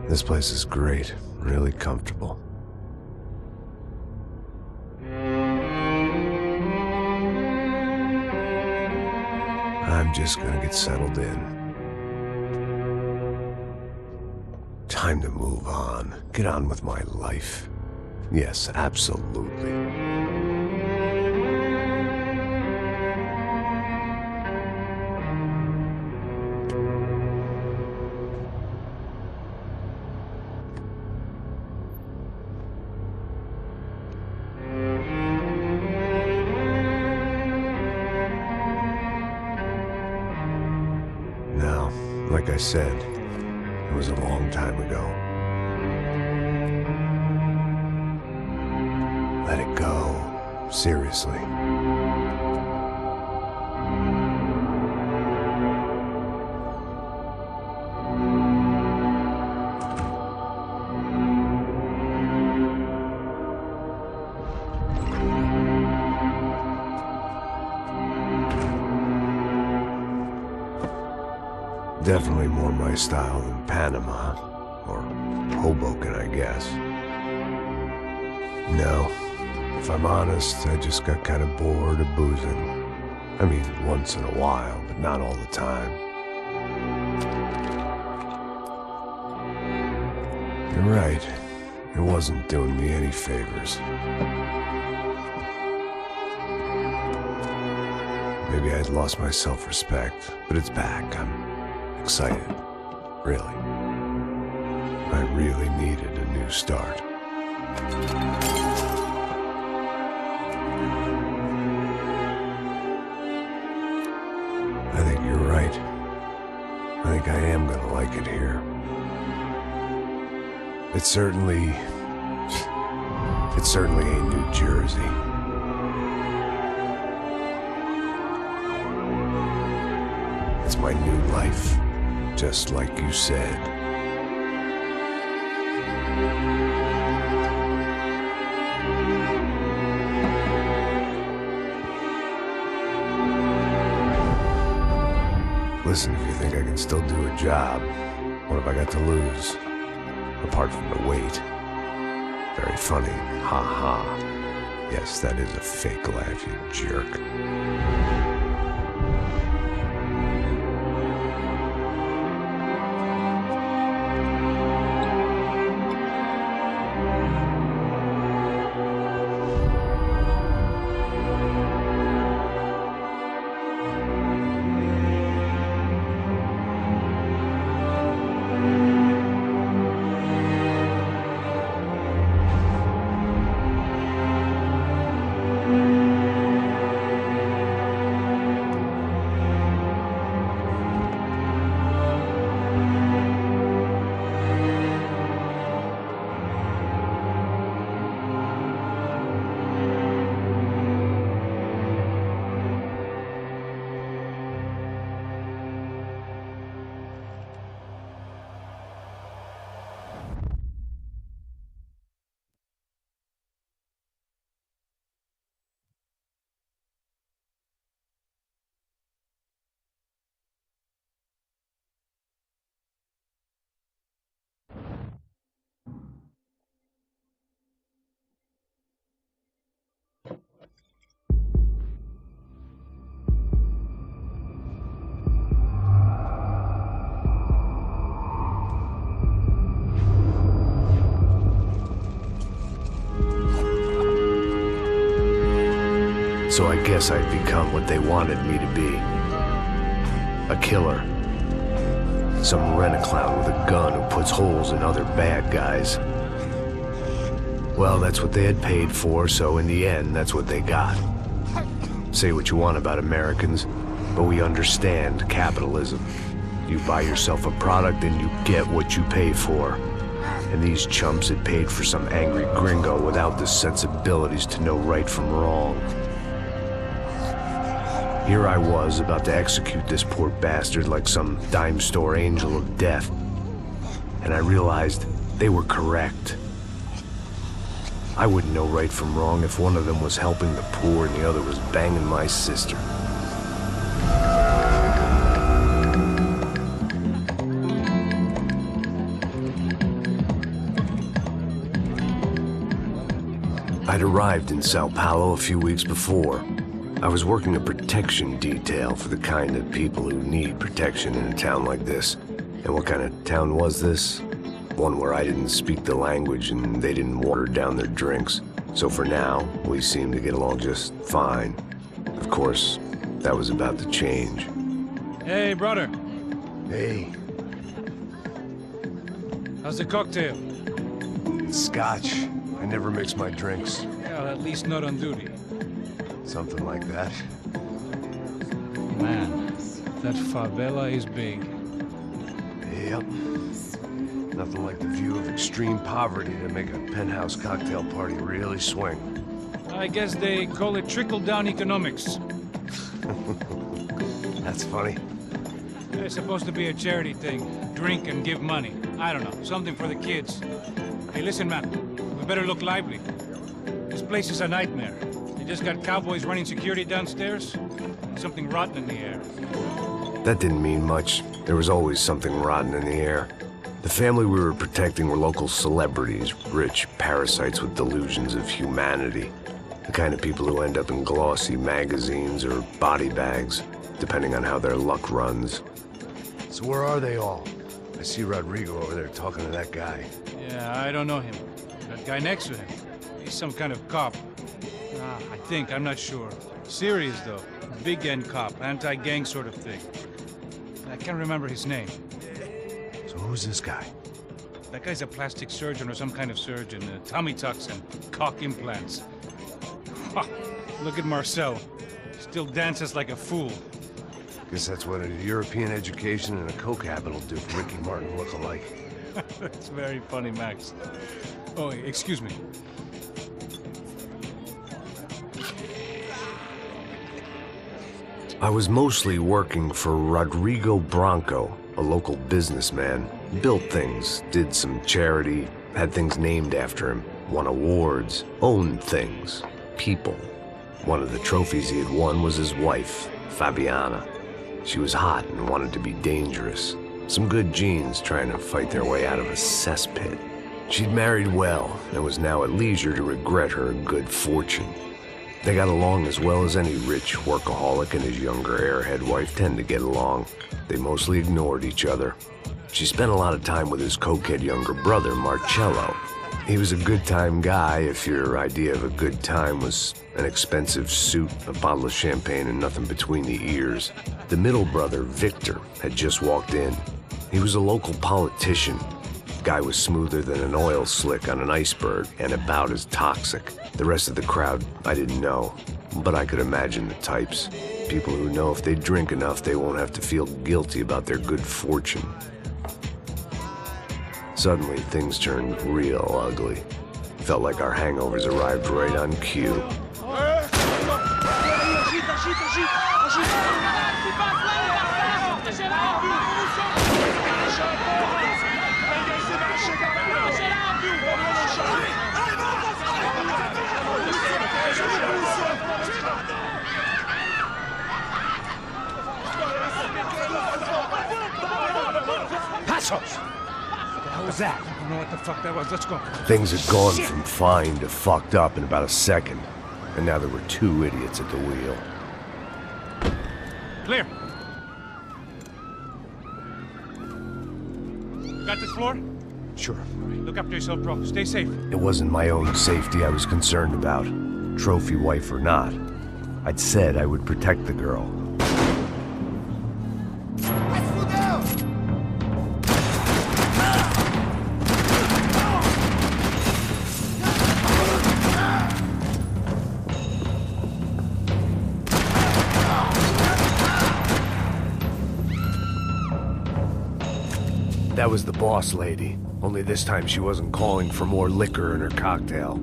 This place is great, really comfortable. I'm just gonna get settled in. Time to move on. Get on with my life. Yes, absolutely. Now, like I said, it was a long time ago. Let it go. Seriously. Definitely more my style than Panama, or Hoboken, I guess. No, if I'm honest, I just got kind of bored of boozing. I mean, once in a while, but not all the time. You're right, it wasn't doing me any favors. Maybe I'd lost my self-respect, but it's back. I'm excited, really. I really needed a new start. I think you're right. I think I am gonna like it here. It certainly ain't New Jersey. It's my new life. Just like you said. Listen, if you think I can still do a job, what have I got to lose? Apart from the weight. Very funny. Ha ha. Yes, that is a fake laugh, you jerk. So I guess I'd become what they wanted me to be. A killer. Some rent-a-clown with a gun who puts holes in other bad guys. Well, that's what they had paid for, so in the end, that's what they got. Say what you want about Americans, but we understand capitalism. You buy yourself a product and you get what you pay for. And these chumps had paid for some angry gringo without the sensibilities to know right from wrong. Here I was, about to execute this poor bastard like some dime store angel of death. And I realized they were correct. I wouldn't know right from wrong if one of them was helping the poor and the other was banging my sister. I'd arrived in Sao Paulo a few weeks before. I was working a protection detail for the kind of people who need protection in a town like this. And what kind of town was this? One where I didn't speak the language and they didn't water down their drinks. So for now, we seemed to get along just fine. Of course, that was about to change. Hey, brother. Hey. How's the cocktail? It's scotch. I never mix my drinks. Well, at least not on duty. Something like that. Man, that favela is big. Yep. Nothing like the view of extreme poverty to make a penthouse cocktail party really swing. I guess they call it trickle-down economics. That's funny. It's supposed to be a charity thing. Drink and give money. I don't know, something for the kids. Hey, listen, man. We better look lively. This place is a nightmare. They just got cowboys running security downstairs. Something rotten in the air. That didn't mean much. There was always something rotten in the air. The family we were protecting were local celebrities, rich parasites with delusions of humanity. The kind of people who end up in glossy magazines or body bags, depending on how their luck runs. So where are they all? I see Rodrigo over there talking to that guy. Yeah, I don't know him. That guy next to him. He's some kind of cop. I think, I'm not sure. Serious, though. Big end cop, anti-gang sort of thing. I can't remember his name. So who's this guy? That guy's a plastic surgeon or some kind of surgeon. Tummy tucks and cock implants. Look at Marcel. Still dances like a fool. Guess that's what a European education and a coke habit will do for Ricky Martin look-alike. That's very funny, Max. Oh, excuse me. I was mostly working for Rodrigo Branco, a local businessman. Built things, did some charity, had things named after him, won awards, owned things, people. One of the trophies he had won was his wife, Fabiana. She was hot and wanted to be dangerous. Some good genes trying to fight their way out of a cesspit. She'd married well and was now at leisure to regret her good fortune. They got along as well as any rich workaholic and his younger airhead wife tend to get along. They mostly ignored each other. She spent a lot of time with his cokehead younger brother, Marcello. He was a good-time guy if your idea of a good time was an expensive suit, a bottle of champagne, and nothing between the ears. The middle brother, Victor, had just walked in. He was a local politician. Guy was smoother than an oil slick on an iceberg and about as toxic. The rest of the crowd, I didn't know, but I could imagine the types. People who know if they drink enough, they won't have to feel guilty about their good fortune. Suddenly, things turned real ugly. Felt like our hangovers arrived right on cue. Passos! What was that? I don't know what the fuck that was. Let's go. Things had gone from fine to fucked up in about a second, and now there were two idiots at the wheel. Clear. Got this floor? Sure. Look after yourself, bro. Stay safe. It wasn't my own safety I was concerned about, trophy wife or not. I'd said I would protect the girl. That was the boss lady, only this time she wasn't calling for more liquor in her cocktail.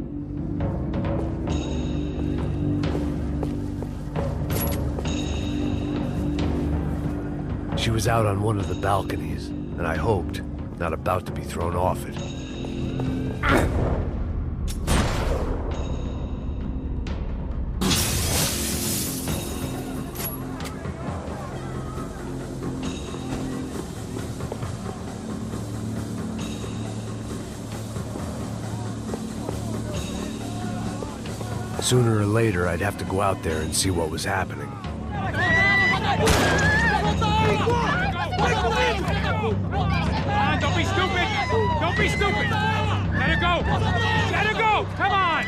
She was out on one of the balconies, and I hoped, not about to be thrown off it. Sooner or later, I'd have to go out there and see what was happening. Don't be stupid! Don't be stupid! Let her go! Let her go! Come on!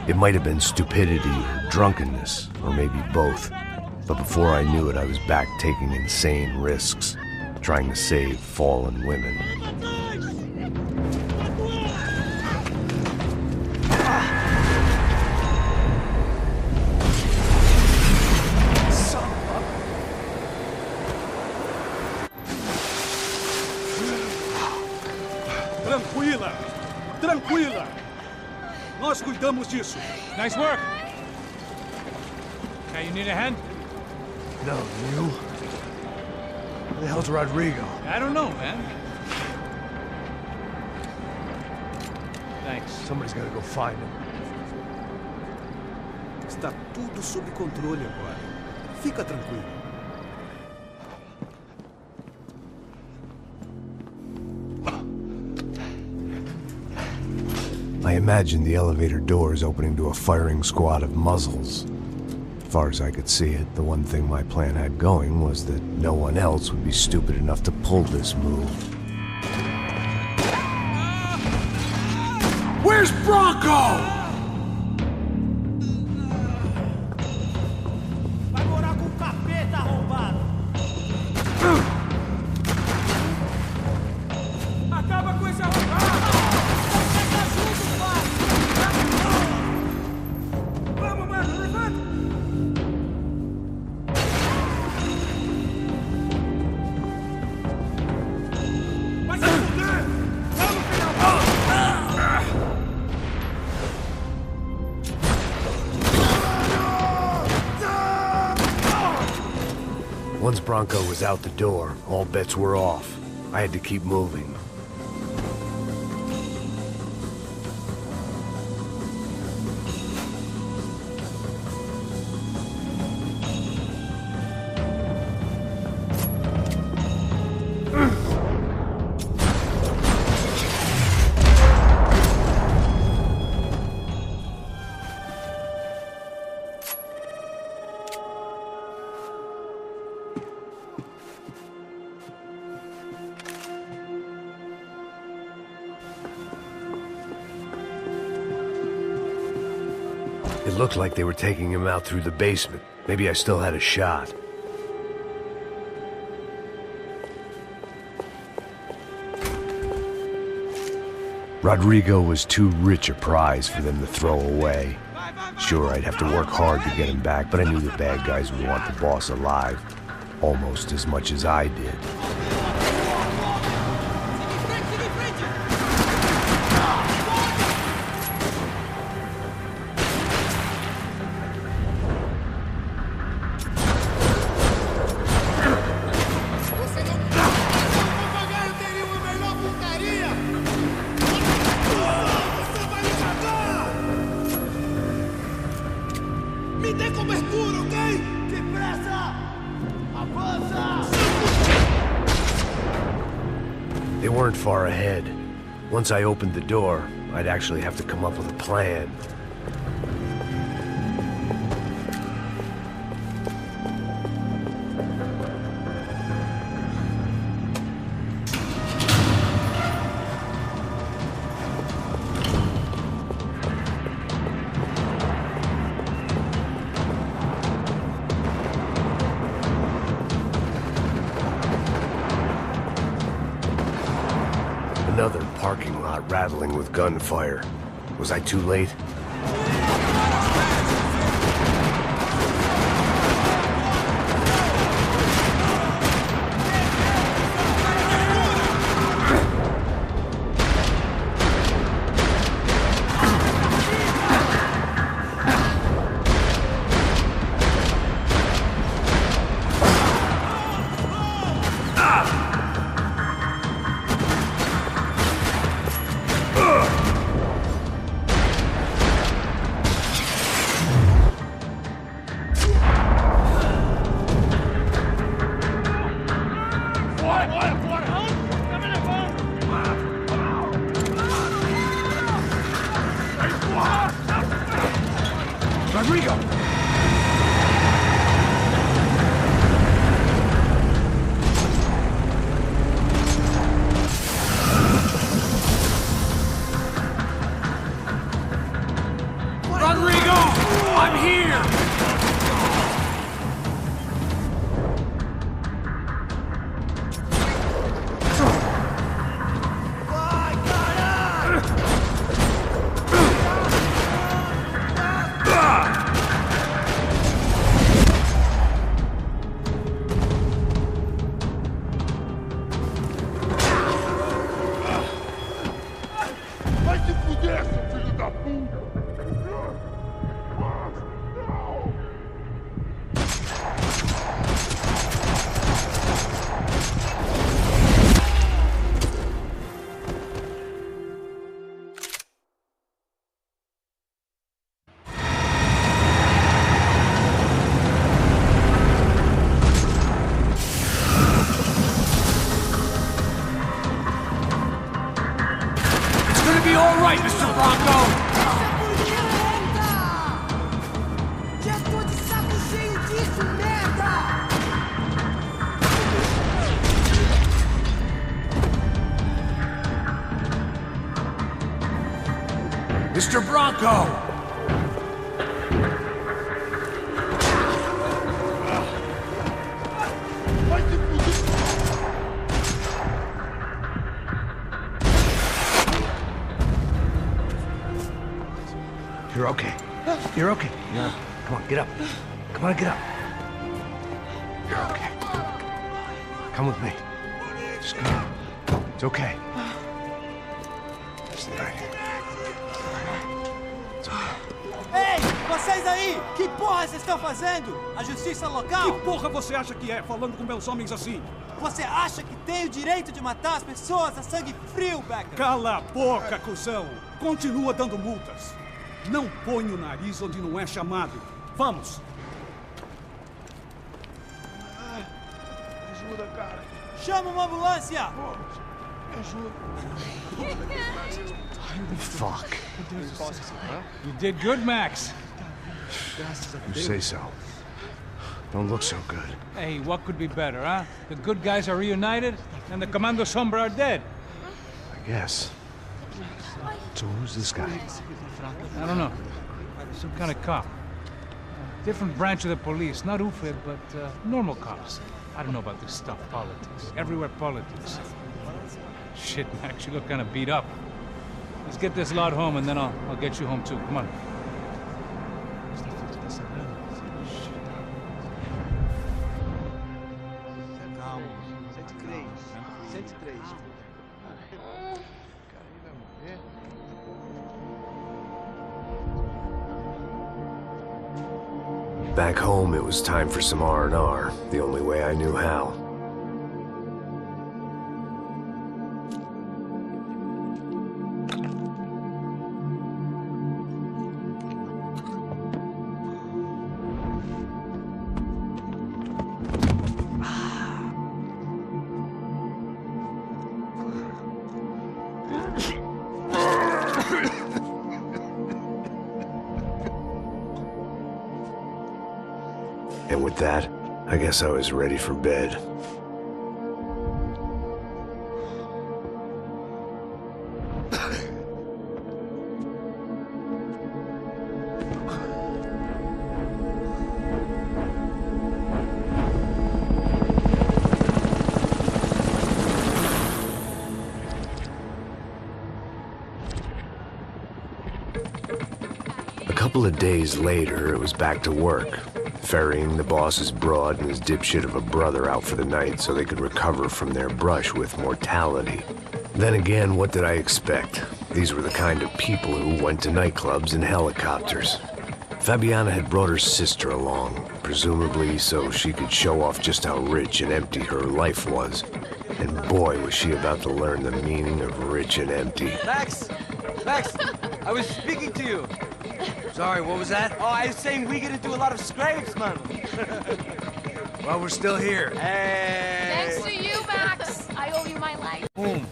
It might have been stupidity or drunkenness, or maybe both. But before I knew it, I was back taking insane risks, trying to save fallen women. Tranquila! Tranquila! Nós cuidamos disso. Nice work! Okay, you need a hand? No, you? Where the hell's Rodrigo? I don't know, man. Thanks. Somebody's gotta go find him. Está tudo sob controle agora. Fica tranquilo. I imagined the elevator doors opening to a firing squad of muzzles. As far as I could see it, the one thing my plan had going was that no one else would be stupid enough to pull this move. Where's Branco? Vai morar com o capeta arrombado! Acaba com esse arrombado! Tá junto, pai! Vamos, mano, levanta! Vai se fuder! Vamos, filhão! Once Branco was out the door, all bets were off. I had to keep moving. It looked like they were taking him out through the basement. Maybe I still had a shot. Rodrigo was too rich a prize for them to throw away. Sure, I'd have to work hard to get him back, but I knew the bad guys would want the boss alive, almost as much as I did. Me dê cobertura, ok? Depressa! Avança! They weren't far ahead. Once I opened the door, I'd actually have to come up with a plan. Another parking lot rattling with gunfire. Was I too late? Be all right, Mr. Branco! Já tô de saco cheio disso, merda! Mr. Branco! You're okay. You're okay. Yeah. Come on, get up. Come on, get up. You're okay. Come with me. Just come. It's okay. Stay right here. It's okay. Ei, vocês aí! Que porra vocês estão fazendo? A justiça local? Que porra você acha que é, falando com meus homens assim? Você acha que tem o direito de matar as pessoas a sangue frio, Becker? Cala a boca, cuzão! Continua dando multas. Não põe o nariz onde não é chamado. Vamos! Ajuda, cara. Chama uma ambulância! Me ajuda. Fuck. You did good, Max. You say so. Don't look so good. Hey, what could be better, huh? The good guys are reunited, and the Commando Sombra are dead. I guess. So who's this guy? I don't know. Some kind of cop. Different branch of the police. Not UFE, but normal cops. I don't know about this stuff, politics. Everywhere politics. Shit, Max, you look kind of beat up. Let's get this lot home, and then I'll get you home too. Come on. Calma. 103. 103. Back home, it was time for some R&R, the only way I knew how. And with that, I guess I was ready for bed. A couple of days later, it was back to work. Ferrying the boss's broad and his dipshit of a brother out for the night so they could recover from their brush with mortality. Then again, what did I expect? These were the kind of people who went to nightclubs in helicopters. Fabiana had brought her sister along, presumably so she could show off just how rich and empty her life was. And boy, was she about to learn the meaning of rich and empty. Max! Max! I was speaking to you! Sorry, what was that? Oh, I was saying we get into a lot of scrapes, man. Well, we're still here. Hey! Thanks to you, Max. I owe you my life. Boom.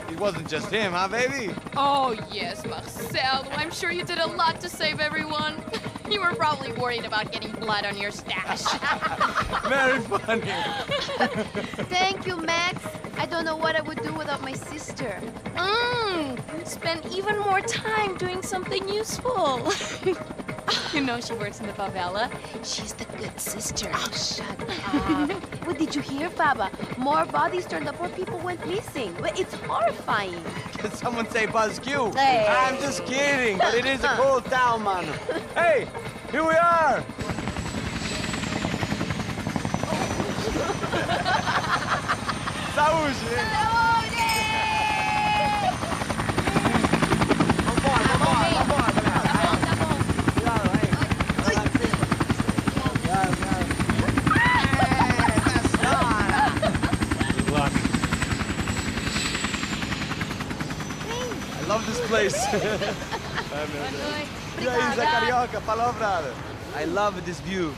It wasn't just him, huh, baby? Oh, yes, Marcel. I'm sure you did a lot to save everyone. You were probably worried about getting blood on your stash. Very funny. Thank you, Max. I don't know what I would do without my sister. Spend even more time doing something useful. You know she works in the favela. She's the good sister. Oh, shut up. What did you hear, Faba? More bodies turned up where people went missing. But it's horrifying. Did someone say Buzz Q? Hey. I'm just kidding, but it is a cool town, man. Hey, here we are. Saúde! I love this place. E aí, Zé Carioca, falou, brother. I love this view.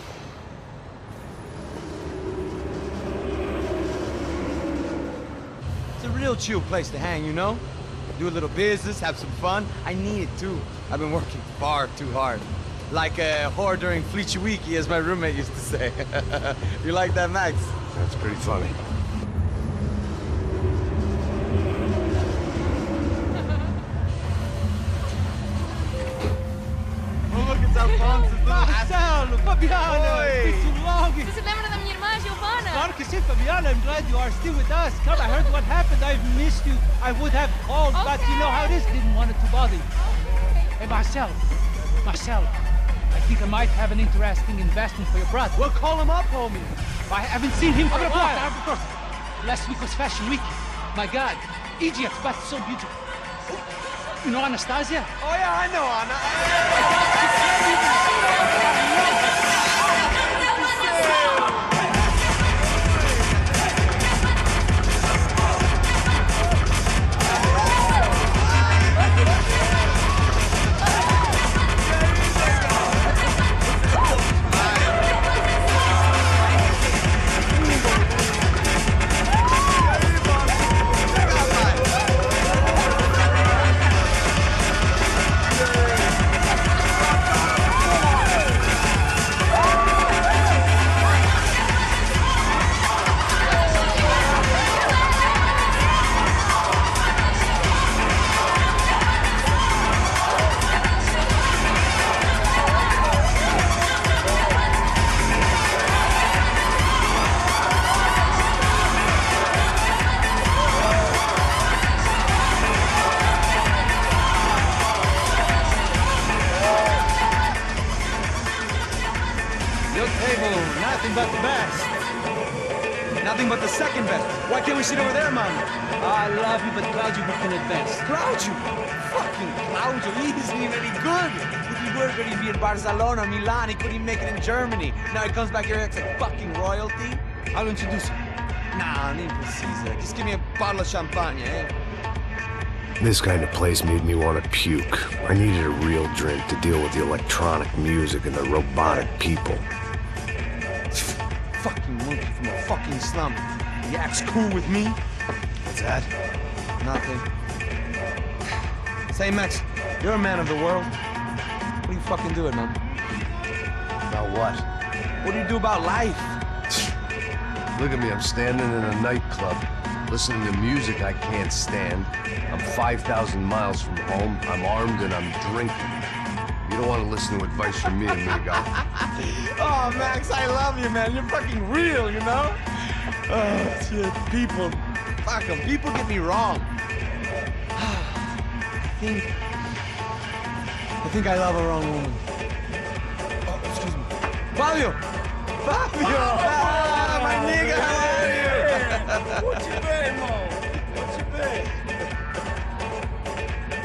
It's a real chill place to hang, you know? Do a little business, have some fun. I need it too. I've been working far too hard. Like a whore during Fleechy Weeky, as my roommate used to say. You like that, Max? That's pretty funny. Marcelo, Fabiana, It's too long. Você se lembra da minha irmã, Giovanna? Claro que sim, Fabiana. I'm glad you are still with us. Come, I heard what happened. I've missed you. I would have called, but you know how it is. Didn't want it to bother you. Hey, Marcel, I think I might have an interesting investment for your brother. Well, call him up, homie. I haven't seen him for a while. Of course. Last week was Fashion Week. My God, Egypt, but so beautiful. You know Anastasia? Oh, yeah, I know Anna. Your table, nothing but the best. Nothing but the second best. Why can't we sit over there, man? I love you, but Claudio, we can advance. Claudio! Fucking Claudio, he isn't even any good. If he were going to be in Barcelona, Milan, he couldn't make it in Germany. Now he comes back here and acts like fucking royalty. I'll introduce you. Nah, nem precisa. Just give me a bottle of champagne, eh? This kind of place made me want to puke. I needed a real drink to deal with the electronic music and the robotic people. Fucking monkey from a fucking slum. He acts cool with me. What's that? Nothing. Say, Max, you're a man of the world. What do you fucking do it, man? About what? What do you do about life? Look at me, I'm standing in a nightclub, listening to music I can't stand. I'm 5,000 miles from home, I'm armed, and I'm drinking. You don't want to listen to advice from me, amigo. Oh, Max, I love you, man. You're fucking real, you know? Oh, shit. People. Fuck them. People get me wrong. I think I love a wrong woman. Oh, excuse me. Fabio! Fabio! Ah, my nigga, how are you? What you been, Mo? What you been?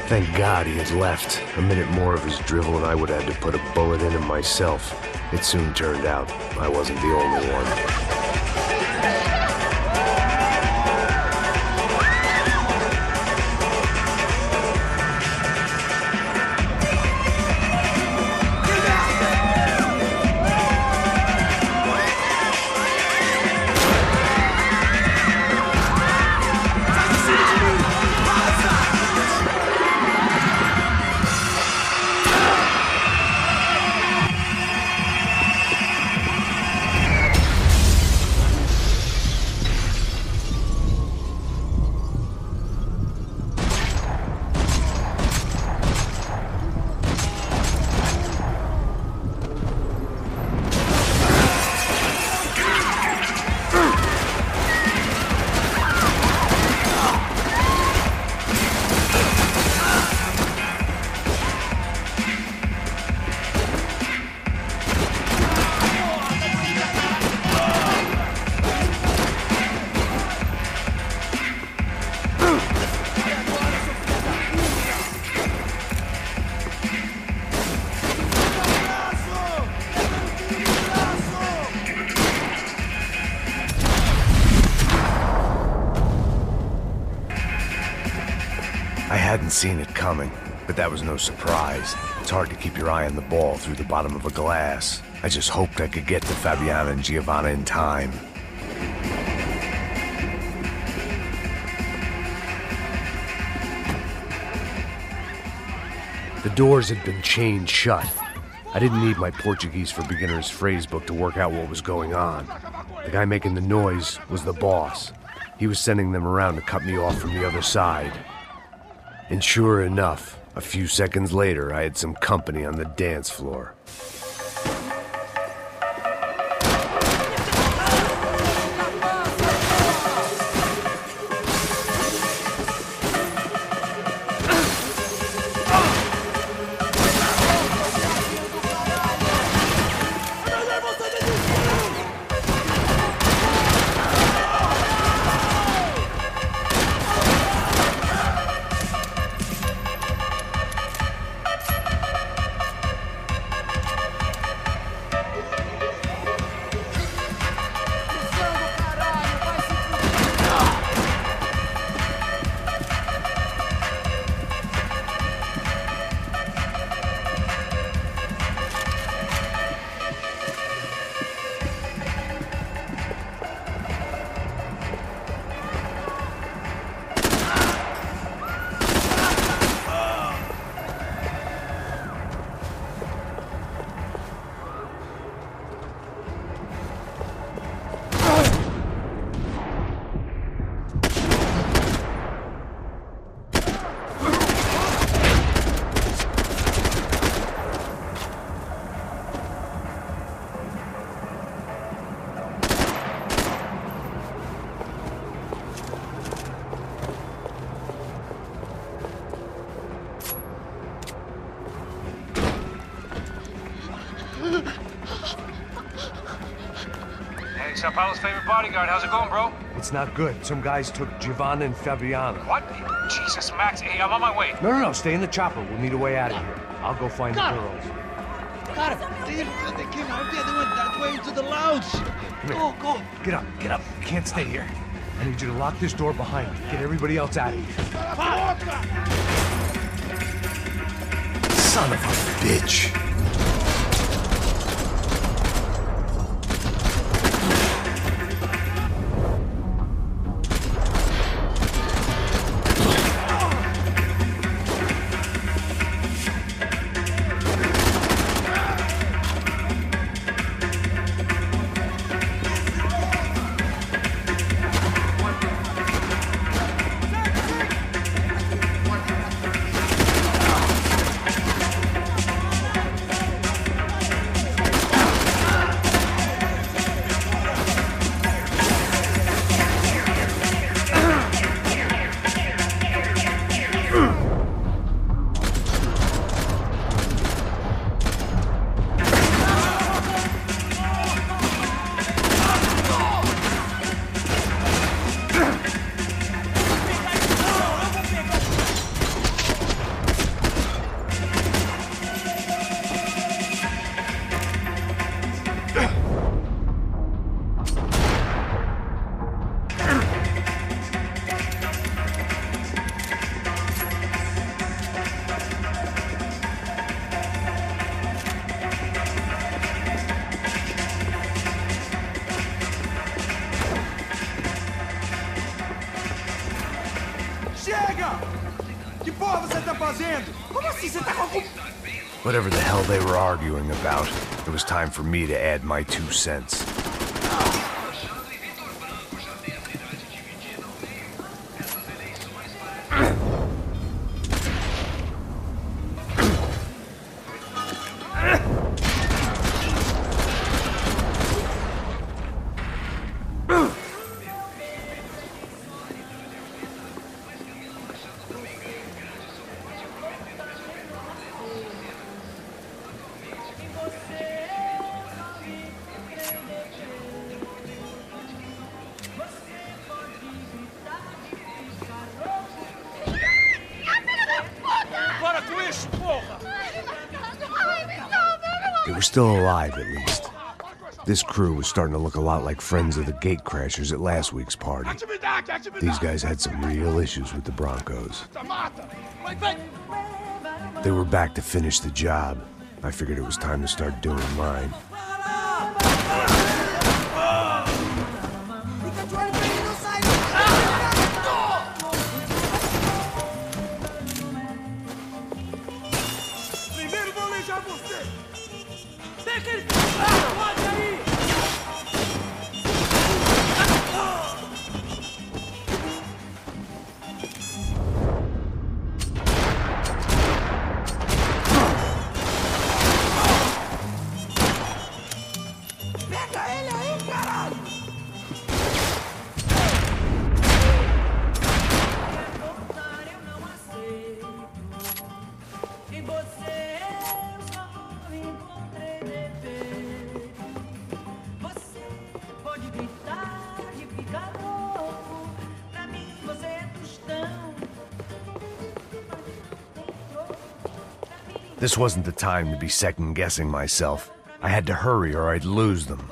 Thank God he had left. A minute more of his drivel and I would have had to put a bullet in him myself. It soon turned out I wasn't the only one. hadn't seen it coming, but that was no surprise. It's hard to keep your eye on the ball through the bottom of a glass. I just hoped I could get to Fabiana and Giovanna in time. The doors had been chained shut. I didn't need my Portuguese for Beginners phrase book to work out what was going on. The guy making the noise was the boss. He was sending them around to cut me off from the other side. And sure enough, a few seconds later, I had some company on the dance floor. Hey, Sao Paulo's favorite bodyguard. How's it going, bro? It's not good. Some guys took Giovanna and Fabiana. What? Jesus, Max. Hey, I'm on my way. No, stay in the chopper. We'll need a way out of here. I'll go find the girls. Got him. They came out there. They went that way into the lounge. Go. Get up. You can't stay here. I need you to lock this door behind you. Get everybody else out of here. Son of a bitch. Whatever the hell they were arguing about, it was time for me to add my 2 cents. They were still alive, at least. This crew was starting to look a lot like friends of the gatecrashers at last week's party. These guys had some real issues with the Broncos. They were back to finish the job. I figured it was time to start doing mine. This wasn't the time to be second-guessing myself. I had to hurry or I'd lose them.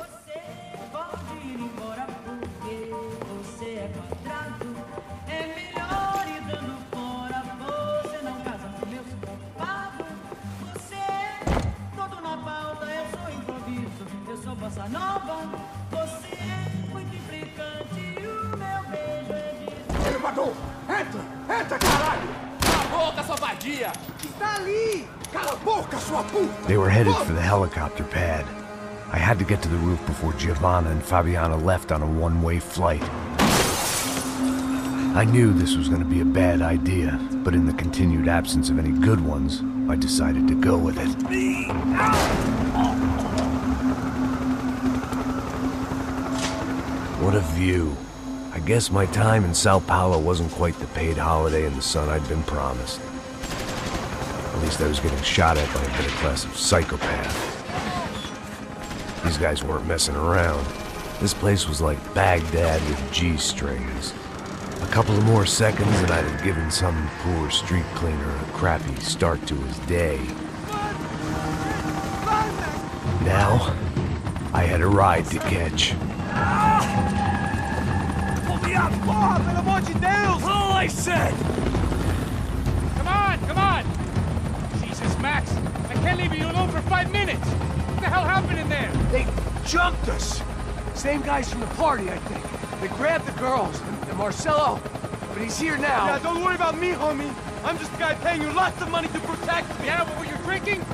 They were headed for the helicopter pad. I had to get to the roof before Giovanna and Fabiana left on a one-way flight. I knew this was going to be a bad idea, but in the continued absence of any good ones, I decided to go with it. What a view. I guess my time in Sao Paulo wasn't quite the paid holiday in the sun I'd been promised. At least I was getting shot at by a better class of psychopath. These guys weren't messing around. This place was like Baghdad with G-strings. A couple of more seconds and I'd have given some poor street cleaner a crappy start to his day. Now, I had a ride to catch. Pull me up! Porra, pelo amor de Deus! All I said! Come on! Jesus, Max! I can't leave you alone for 5 minutes! What the hell happened in there? They jumped us! Same guys from the party, I think. They grabbed the girls, and Marcelo, but he's here now. Yeah, don't worry about me, homie. I'm just a guy paying you lots of money to protect me. Yeah, what were you drinking?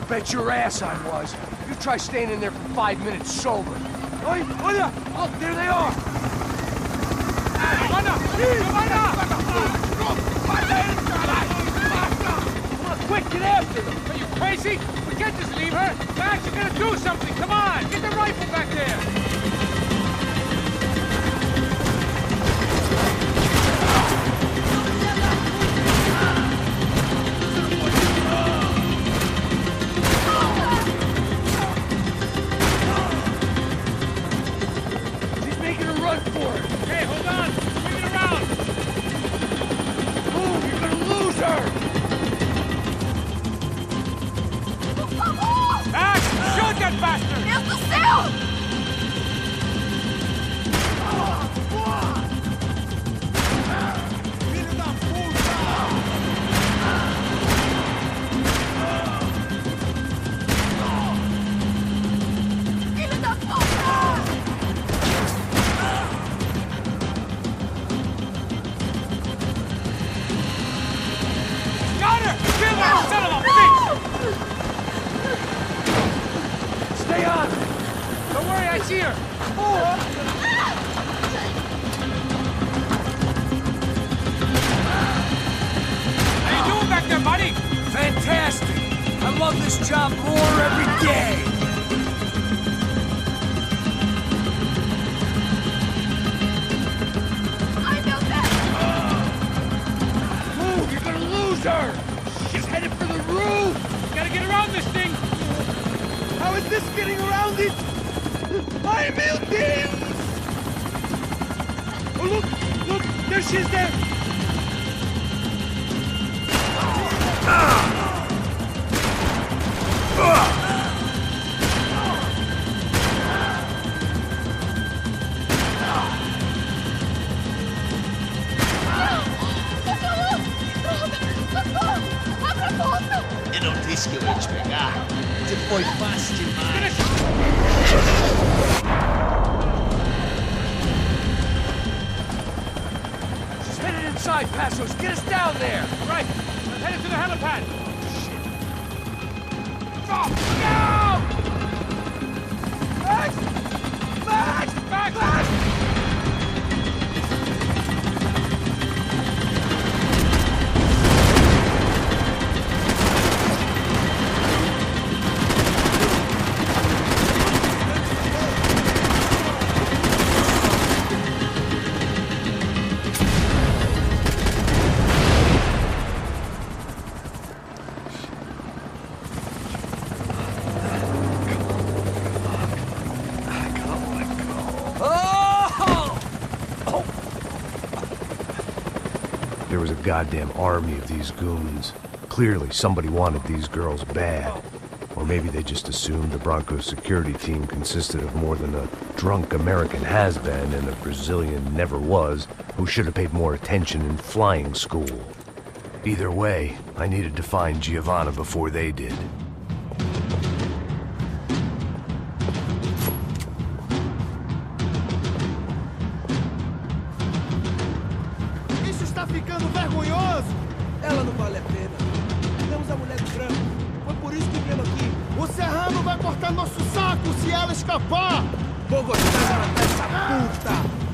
Bet your ass I was. You try staying in there for 5 minutes sober. Oi, olha! Look, there they are! Giovanna! Come on, quick, get after them! Are you crazy? We can't just leave her! Max, you gotta do something! Come on! Get the rifle back there! She's making a run for it! Okay, hold on! Swing it around! Move, you're gonna lose her! Max, shoot that bastard! Deus do céu! Filho da puta! Got her! Kill her, son of a bitch! Stay on! Don't worry, I see her! How you doing back there, buddy? Fantastic! I love this job more every day! Ai, meu Deus! Move, you're gonna lose her! She's headed for the roof! Gotta get around this thing! How is this getting around it? Ai, meu Deus! Oh, look! There she is there! foi fácil demais. She's headed inside, Passos. Get us down there. Right. I'm headed to the helipad. Drop! Look out! Max! Max! Back! Max! There was a goddamn army of these goons. Clearly, somebody wanted these girls bad. Or maybe they just assumed the Branco's security team consisted of more than a drunk American has-been and a Brazilian never-was who should have paid more attention in flying school. Either way, I needed to find Giovanna before they did. Isso está ficando vergonhoso! Ela não vale a pena. Temos a mulher do branco. Foi por isso que viemos aqui. O Serrano vai cortar nosso saco se ela escapar! Vou gostar dessa puta!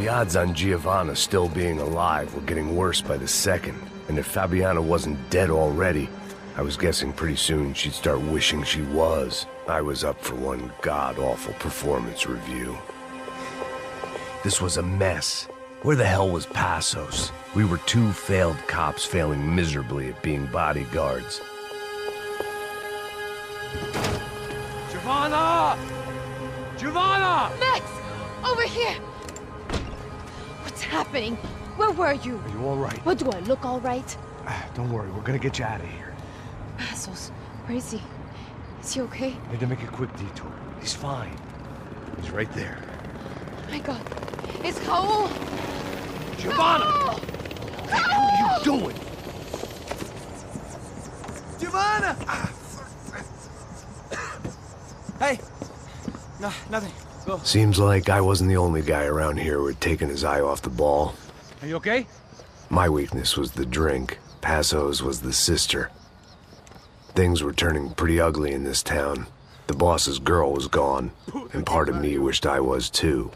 The odds on Giovanna still being alive were getting worse by the second, and if Fabiana wasn't dead already, I was guessing pretty soon she'd start wishing she was. I was up for one god-awful performance review. This was a mess. Where the hell was Passos? We were two failed cops failing miserably at being bodyguards. Giovanna! Giovanna! Max! Over here! What's happening? Where were you? Are you all right? What, do I look all right? Don't worry, we're gonna get you out of here. Passos, where is he? Is he okay? I had to make a quick detour. He's fine. He's right there. Oh my God. It's Raul! Giovanna! Raul! What are you doing? Giovanna! Hey! No, nothing. Seems like I wasn't the only guy around here who had taken his eye off the ball. Are you okay? My weakness was the drink. Passo's was the sister. Things were turning pretty ugly in this town. The boss's girl was gone, and part of me wished I was too.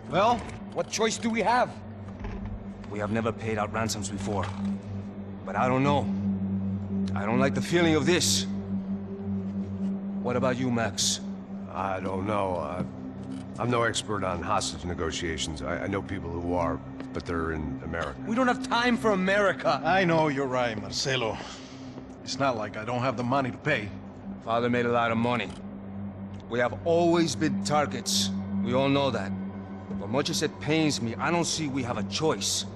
Well, what choice do we have? We have never paid out ransoms before. But I don't know. I don't like the feeling of this. What about you, Max? I don't know. I'm no expert on hostage negotiations. I know people who are, but they're in America. We don't have time for America. I know you're right, Marcelo. It's not like I don't have the money to pay. Father made a lot of money. We have always been targets. We all know that. But much as it pains me, I don't see we have a choice.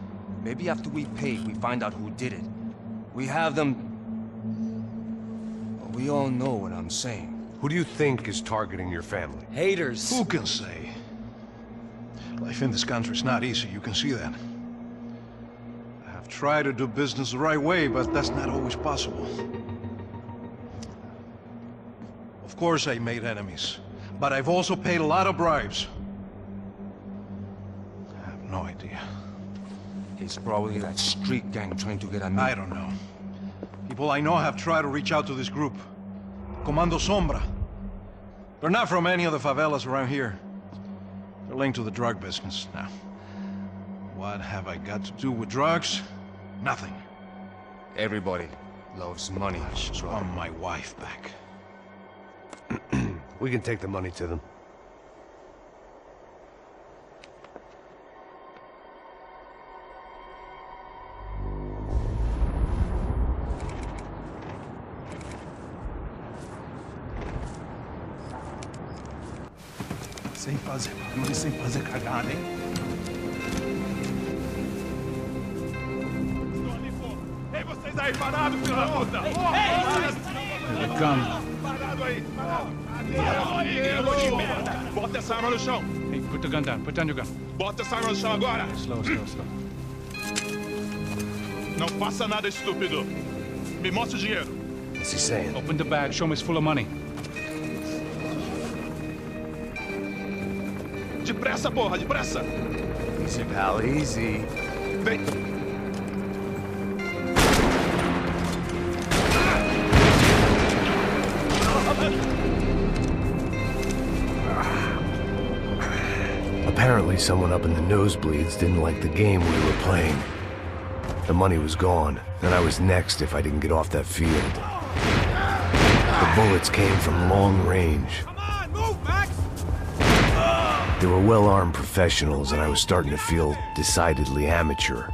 Maybe after we pay, we find out who did it. We have them... But we all know what I'm saying. Who do you think is targeting your family? Haters. Who can say? Life in this country is not easy, you can see that. I have tried to do business the right way, but that's not always possible. Of course I made enemies, but I've also paid a lot of bribes. I have no idea. It's probably that street gang trying to get at me. I don't know. People I know have tried to reach out to this group. Comando Sombra. They're not from any of the favelas around here. They're linked to the drug business. Now, what have I got to do with drugs? Nothing. Everybody loves money. I just want my wife back. We can take the money to them. Sem fazer cagada, hein? Ei, vocês aí, parado, filho da puta! Here they come. Parado aí, parado! Aí, merda! Bota essa arma no chão! Hey, put the gun down. Put down your gun. Bota essa arma no chão agora! Slow, slow, slow. Não faça nada, estúpido! Me mostra o dinheiro! What's he saying? Open the bag. Show me it's full of money. Depressa, porra, depressa! Easy, pal, easy. Vem! Apparently someone up in the nosebleeds didn't like the game we were playing. The money was gone, and I was next if I didn't get off that field. The bullets came from long range. Come on, move, Max! They were well-armed professionals, and I was starting to feel decidedly amateur.